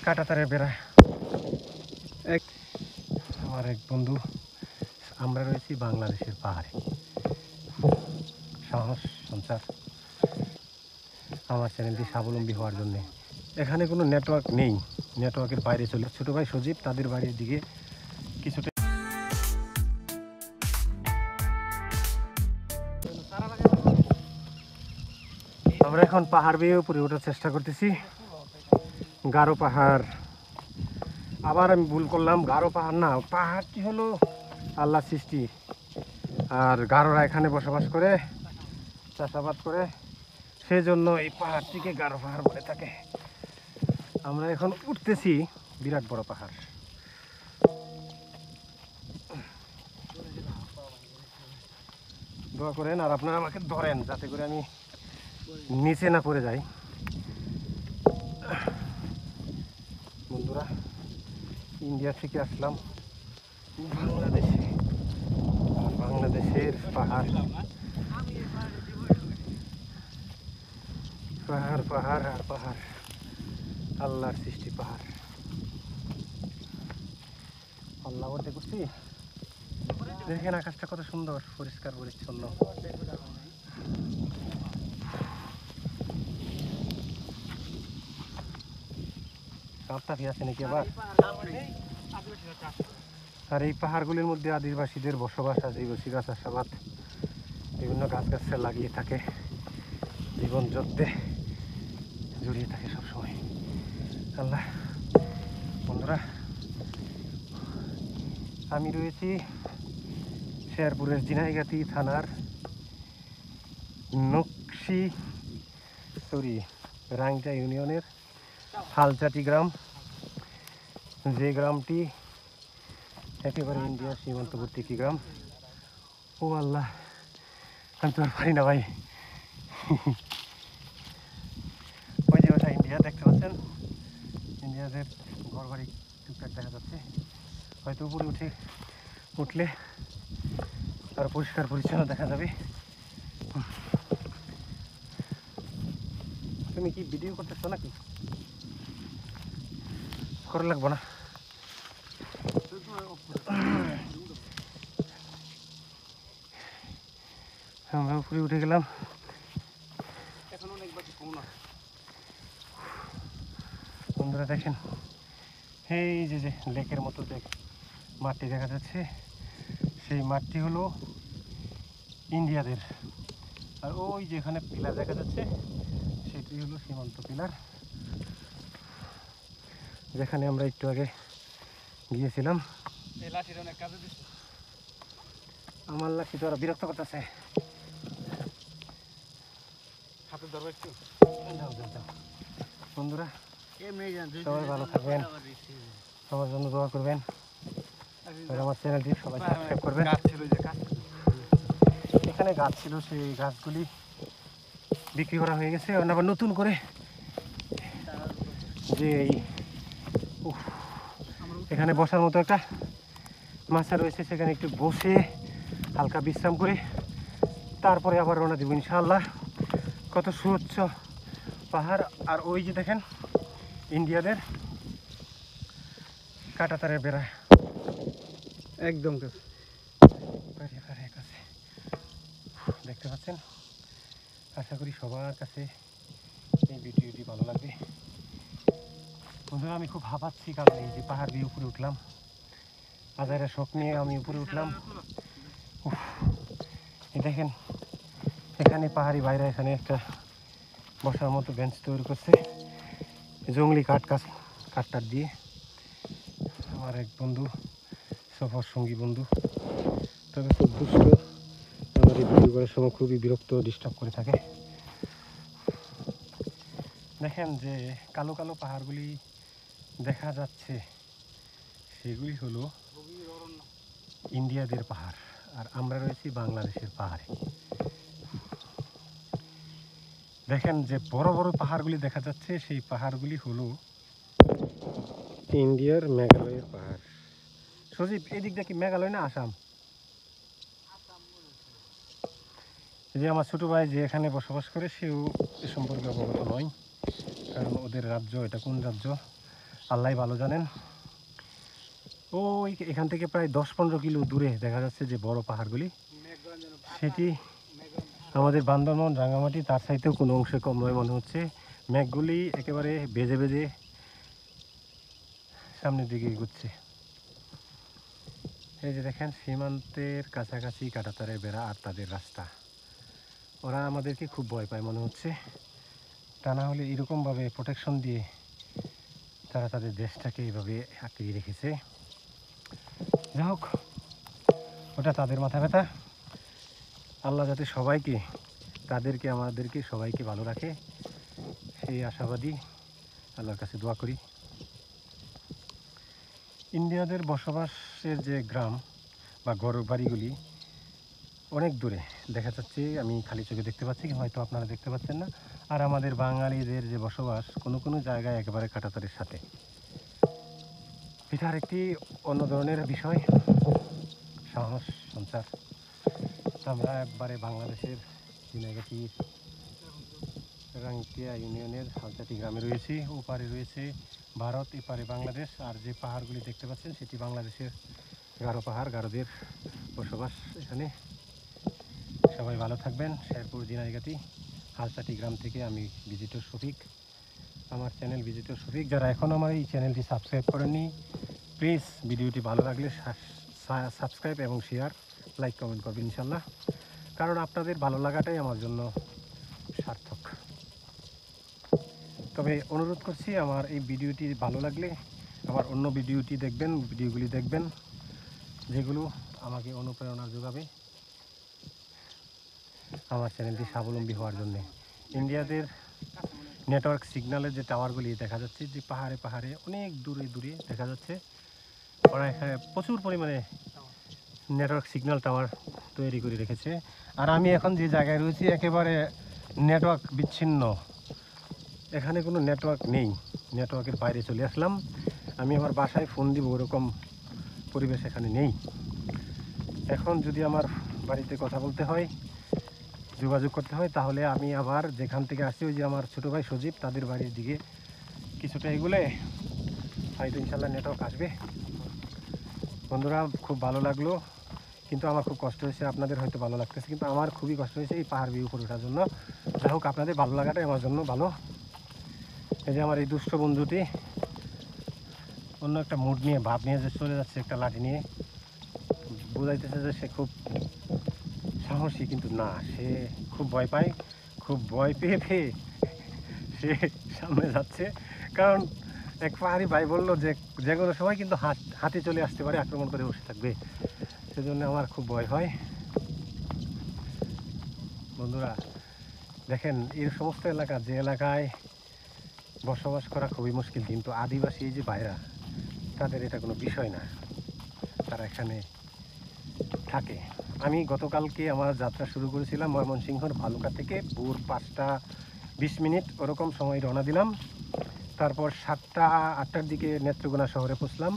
কাঁটাতারের বেড়া। আমার এক বন্ধু, আমরা রয়েছি বাংলাদেশের পাহাড়ে। সাহস সঞ্চার আমার চ্যানেলটি স্বাবলম্বী হওয়ার জন্যে। এখানে কোনো নেটওয়ার্ক নেই, নেটওয়ার্কের বাইরে চলে। ছোটো ভাই সজীব তাদের বাড়ির দিকে কিছুটা। আমরা এখন পাহাড় বেয়ে উপরে ওঠার চেষ্টা করতেছি। গারো পাহাড়, আবার আমি ভুল করলাম, গারো পাহাড় না, পাহাড়টি হলো আল্লাহ সৃষ্টি। আর গারোরা এখানে বসবাস করে, চাষাবাদ করে, সেজন্য এই পাহাড়টিকে গারো পাহাড় বলে থাকে। আমরা এখন উঠতেছি বিরাট বড় পাহাড়। দোয়া করেন আর আপনারা আমাকে ধরেন যাতে করে আমি নিচে না পড়ে যাই। বন্ধুরা, ইন্ডিয়া থেকে আসলাম বাংলাদেশে। বাংলাদেশের পাহাড় পাহাড় পাহাড় আর পাহাড়, আল্লাহর সৃষ্টি পাহাড়। আল্লাহ বলতে করছি, দেখেন আকাশটা কত সুন্দর, পরিষ্কার পরিচ্ছন্ন। সাপটাফি আছে নাকি আবার? আর এই পাহাড়গুলির মধ্যে আদিবাসীদের বসবাস, আদিবাসী গাছ চাষাবাদ, বিভিন্ন গাছ গাছরা লাগিয়ে থাকে, জীবন যত্নে জড়িয়ে থাকে সবসময়। আল্লাহ। বন্ধুরা, আমি রয়েছি শেরপুরের ঝিনাইগাতি থানার রাংচা ইউনিয়নের হালচাটি গ্রাম, যে গ্রামটি একেবারে ইন্ডিয়ার সীমান্তবর্তী একটি গ্রাম। ও আল্লাহ, আমি তো আর পারি না ভাই। ওই যে ওটা ইন্ডিয়া, দেখতে পাচ্ছেন ইন্ডিয়াদের ঘর বাড়ি টুকটাক দেখা যাচ্ছে। হয়তো উপরে উঠলে আর পরিষ্কার পরিচ্ছন্ন দেখা যাবে। তুমি কি ভিডিও করতেছো নাকি? করা লাগবো না। আমরা উপরে উঠে গেলাম। বন্ধুরা দেখেন, এই যে লেকের মতো মাটি দেখা যাচ্ছে, সেই মাটি হলো ইন্ডিয়াদের। আর ওই যেখানে পিলার দেখা যাচ্ছে, সেটি হলো সীমান্ত পিলার, যেখানে আমরা একটু আগে গিয়েছিলাম। আমার লাঠি তো ওরা বিরক্ত করতেছে। বন্ধুরা, সবাই ভালো থাকবেন, আমার জন্য দোয়া করবেন, আর আমার চ্যানেলটি সবাই সাবস্ক্রাইব করবেন। এখানে গাছ ছিল, সেই গাছগুলি বিক্রি করা হয়ে গেছে। আবার নতুন করে যে এখানে বসার মতো একটা মাচা রয়েছে, সেখানে একটু বসে হালকা বিশ্রাম করে তারপরে আবার রওনা দিব ইনশাআল্লাহ। কত সুউচ্চ পাহাড়। আর ওই যে দেখেন ইন্ডিয়াদের কাঁটাতারের বেড়া, একদম কাছে দেখতে পাচ্ছেন। আশা করি সবার কাছে এই ভিডিওটি ভালো লাগবে। বন্ধুরা, আমি খুব হাঁপাচ্ছি, কারণ এই যে পাহাড় দিয়ে উপরে উঠলাম, হাজারের শখ নিয়ে আমি উপরে উঠলাম। দেখেন এখানে পাহাড়ি বাইরে এখানে একটা বসার মতো বেঞ্চ তৈরি করছে জঙ্গলি কাঠটার দিয়ে। আমার এক বন্ধু, সফর সঙ্গী বন্ধু, তবে খুব দুষ্ট, আমার এই ভিডিও করার সময় খুবই বিরক্ত, ডিস্টার্ব করে থাকে। দেখেন যে কালো কালো পাহাড়গুলি দেখা যাচ্ছে, সেগুলি হলো ইন্ডিয়াদের পাহাড়, আর আমরা রয়েছি বাংলাদেশের পাহাড়ে। দেখেন যে বড় বড় পাহাড়গুলি দেখা যাচ্ছে, সেই পাহাড়গুলি হলো ইন্ডিয়ার মেঘালয়ের পাহাড়। সজীব, এদিক দিয়ে কি মেঘালয় না আসাম? যে আমার ছোট ভাই যে এখানে বসবাস করে, সেও এ সম্পর্কে অবগত নয়, কারণ ওদের রাজ্য এটা কোন রাজ্য আল্লাহ ভালো জানেন। ওই এখান থেকে প্রায় 10-15 কিলো দূরে দেখা যাচ্ছে যে বড় পাহাড়গুলি, সেটি আমাদের বান্দরবান রাঙামাটি তার চাইতেও কোনো অংশে কম নয় মনে হচ্ছে। মেঘগুলি একেবারে বেজে বেজে সামনের দিকে এগোচ্ছে। এই যে দেখেন সীমান্তের কাছাকাছি কাঁটাতারের বেড়া আর তাদের রাস্তা। ওরা আমাদেরকে খুব ভয় পায় মনে হচ্ছে, তা না হলে এরকমভাবে প্রোটেকশন দিয়ে তারা তাদের দেশটাকে এইভাবে আঁকড়িয়ে রেখেছে। যাই হোক, ওটা তাদের মাথা ব্যথা। আল্লাহ যাতে সবাইকে, তাদেরকে আমাদেরকে সবাইকে ভালো রাখে সেই আশাবাদী আল্লাহর কাছে দোয়া করি। ইন্ডিয়াদের বসবাসের যে গ্রাম বা ঘর বাড়িগুলি অনেক দূরে দেখা যাচ্ছে, আমি খালি চোখে দেখতে পাচ্ছি, হয়তো আপনারা দেখতে পাচ্ছেন না। আর আমাদের বাঙালিদের যে বসবাস কোনো কোনো জায়গায় একেবারে কাঁটাতারের সাথে, এটা আরেকটি অন্য ধরনের বিষয়, সাহস সঞ্চার। আমরা একবারে বাংলাদেশের ঝিনাইগাতির রাঙ্কিয়া ইউনিয়নের হালচাটি গ্রামে রয়েছি। ওপারে রয়েছে ভারত, এপারে বাংলাদেশ। আর যে পাহাড়গুলি দেখতে পাচ্ছেন সেটি বাংলাদেশের গারো পাহাড়, গারোদের বসবাস এখানে। সবাই ভালো থাকবেন। শেরপুর ঝিনাইগাতি হালচাটি গ্রাম থেকে আমি ভিজিটর শফিক, আমার চ্যানেল ভিজিটর শফিক। যারা এখন আমার এই চ্যানেলটি সাবস্ক্রাইব করেননি, প্লিজ ভিডিওটি ভালো লাগলে সাবস্ক্রাইব এবং শেয়ার, লাইক, কমেন্ট করবেন ইনশাল্লাহ, কারণ আপনাদের ভালো লাগাটাই আমার জন্য সার্থক। তবে অনুরোধ করছি, আমার এই ভিডিওটি ভালো লাগলে আমার অন্য ভিডিওগুলি দেখবেন, যেগুলো আমাকে অনুপ্রেরণা যোগাবে আমার চ্যানেলটি স্বাবলম্বী হওয়ার জন্যে। ইন্ডিয়াদের নেটওয়ার্ক সিগন্যালের যে টাওয়ারগুলি দেখা যাচ্ছে, যে পাহাড়ে পাহাড়ে অনেক দূরে দূরে দেখা যাচ্ছে, ওরা এখানে প্রচুর পরিমাণে নেটওয়ার্ক সিগন্যাল টাওয়ার তৈরি করে রেখেছে। আর আমি এখন যে জায়গায় রয়েছি একেবারে নেটওয়ার্ক বিচ্ছিন্ন, এখানে কোনো নেটওয়ার্ক নেই। নেটওয়ার্কের বাইরে চলে আসলাম। আমি আমার বাসায় ফোন দিব ওরকম পরিবেশ এখানে নেই। এখন যদি আমার বাড়িতে কথা বলতে হয়, যোগাযোগ করতে হয়, তাহলে আমি আবার যেখান থেকে আসছি, ওই যে আমার ছোটো ভাই সজীব, তাদের বাড়ির দিকে কিছুটা এগুলে হয়তো ইনশাল্লাহ নেটওয়ার্ক আসবে। বন্ধুরা, খুব ভালো লাগলো, কিন্তু আমার খুব কষ্ট হয়েছে। আপনাদের হয়তো ভালো লাগতেছে, কিন্তু আমার খুবই কষ্ট হয়েছে এই পাহাড় ভিউ করে ওঠার জন্য। যাই হোক, আপনাদের ভালো লাগাটাই আমার জন্য ভালো। এই যে আমার এই দুষ্ট বন্ধুটি অন্য একটা মুড নিয়ে, ভাব নিয়ে যে চলে যাচ্ছে একটা লাঠি নিয়ে, বোঝাইতেছে যে সে খুব সাহসী, কিন্তু না, সে খুব ভয় পায়। খুব ভয় পেয়ে পেয়ে সে সামনে যাচ্ছে, কারণ এক পাহাড়ি ভাই বললো যে কোনো সময় কিন্তু হাতি চলে আসতে পারে, আক্রমণ করে বসে থাকবে। সেজন্য আমার খুব ভয় হয়। বন্ধুরা দেখেন, এই সমস্ত এলাকা, যে এলাকায় বসবাস করা খুবই মুশকিল, কিন্তু আদিবাসী এই যে ভাইরা, তাদের এটা কোনো বিষয় না, তারা এখানে থাকে। আমি গতকালকে আমার যাত্রা শুরু করেছিলাম ময়মনসিংহর ভালুকা থেকে। ভোর 5:20 ওরকম সময় রওনা দিলাম। তারপর 7টা-8টার দিকে নেত্রকোনা শহরে পৌঁছলাম।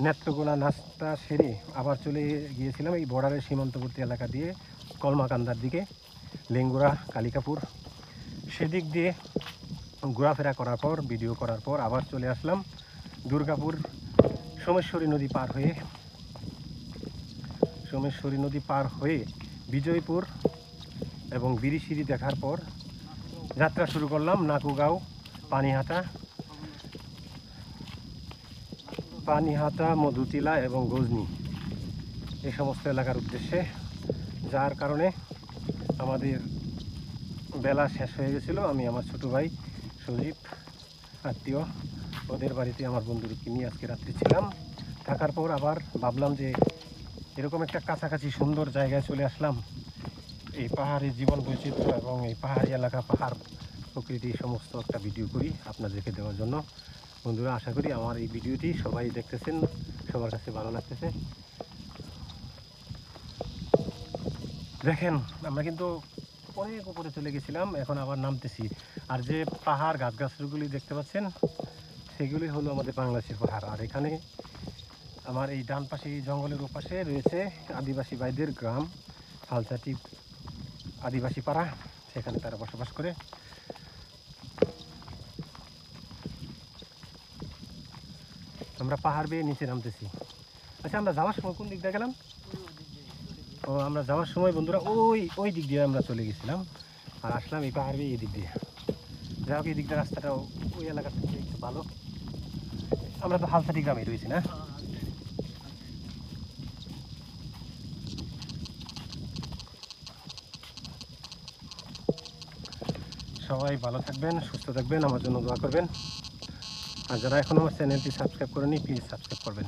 নেত্রকোনা নাস্তা সেরে আবার চলে গিয়েছিলাম এই বর্ডারের সীমান্তবর্তী এলাকা দিয়ে কলমাকান্দার দিকে, লেঙ্গুরা, কালিকাপুর, সেদিক দিয়ে ঘোরাফেরা করার পর, ভিডিও করার পর আবার চলে আসলাম দুর্গাপুর সোমেশ্বরী নদী পার হয়ে বিজয়পুর এবং বিরিশিরি দেখার পর যাত্রা শুরু করলাম নাকুগাঁও, পানিহাটা, মধুতিলা এবং গজনি, এই সমস্ত এলাকার উদ্দেশ্যে। যার কারণে আমাদের বেলা শেষ হয়ে গেছিলো। আমি আমার ছোটো ভাই সজীব, আত্মীয়, ওদের বাড়িতে আমার বন্ধুকে নিয়ে আজকে রাত্রি ছিলাম। থাকার পর আবার ভাবলাম যে এরকম একটা কাছাকাছি সুন্দর জায়গায় চলে আসলাম, এই পাহাড়ি জীবন বৈচিত্র্য এবং এই পাহাড়ি এলাকা, পাহাড় প্রকৃতি সমস্ত একটা ভিডিও করি আপনাদেরকে দেওয়ার জন্য। বন্ধুরা, আশা করি আমার এই ভিডিওটি সবাই দেখতেছেন, সবার কাছে ভালো লাগতেছে। দেখেন, আমরা কিন্তু অনেক উপরে চলে গেছিলাম, এখন আবার নামতেছি। আর যে পাহাড় গাছগাছগুলি দেখতে পাচ্ছেন, সেগুলি হলো আমাদের বাংলাদেশের পাহাড়। আর এখানে আমার এই ডান পাশে, এই জঙ্গলের ওপাশে রয়েছে আদিবাসী ভাইদের গ্রাম, হালচাটি আদিবাসী পাড়া, সেখানে তারা বসবাস করে। আমরা পাহাড় বেয়ে নিচে নামতেছি। আচ্ছা, আমরা যাওয়ার সময় কোন দিক দিয়ে গেলাম? ও, আমরা যাওয়ার সময় বন্ধুরা ওই ওই দিক দিয়ে আমরা চলে গেছিলাম, আর আসলাম এই পাহাড় বেয়ে এই দিক দিয়ে। যাই হোক, এই দিক দিয়ে রাস্তাটা ওই এলাকার থেকে একটু ভালো। আমরা তো হালসাটি গ্রামে রয়েছি না? সবাই ভালো থাকবেন, সুস্থ থাকবেন, আমার জন্য দোয়া করবেন। আর যারা এখনও আমার চ্যানেলটি সাবস্ক্রাইব করেনি, প্লিজ সাবস্ক্রাইব করবেন।